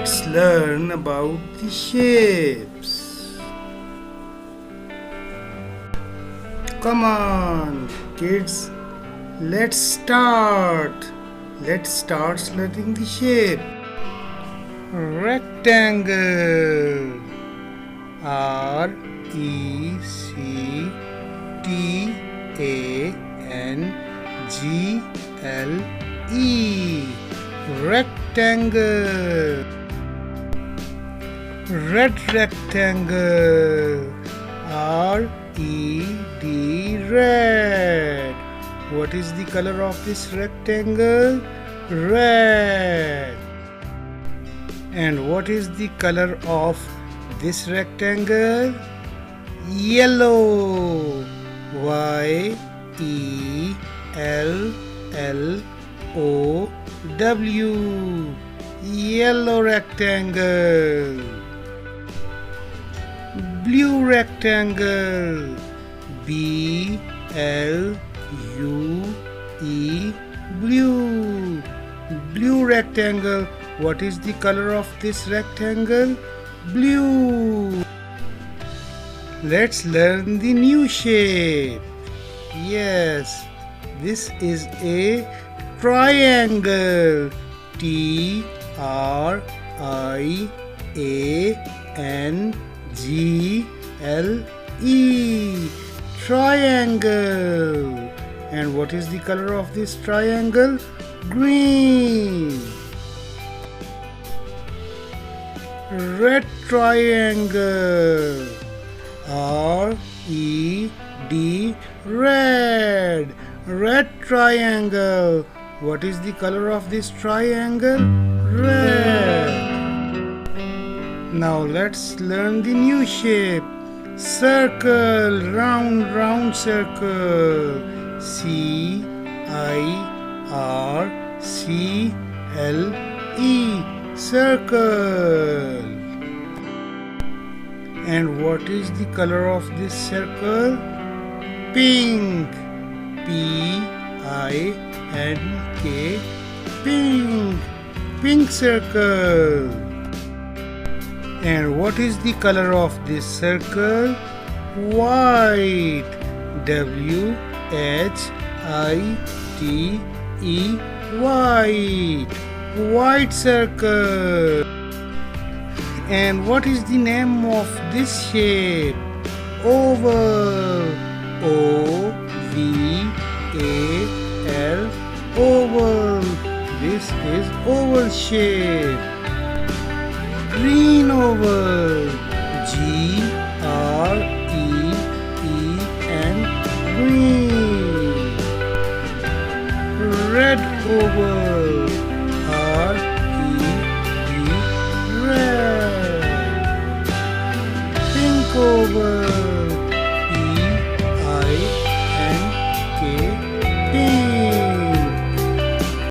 let's learn about the shapes. Come on, kids, let's start. Let's start learning the shape. Rectangle. Rectangle. Rectangle. Red rectangle. Red. What is the color of this rectangle? Red. And what is the color of this rectangle? Yellow. Yellow. Yellow rectangle. Blue rectangle. Blue. Blue rectangle. What is the color of this rectangle? Blue. Let's learn the new shape. Yes, this is a triangle. Triangle. Triangle. And what is the color of this triangle? Green. Red triangle. Red. Red triangle. What is the color of this triangle? Red. Now let's learn the new shape. Circle. Round circle. Circle. And what is the color of this circle? Pink. Pink. Pink circle. And what is the color of this circle? White. White. White circle. And what is the name of this shape? Oval. Oval. This is oval shape. Green oval. Green. Red oval. Red. Pink oval.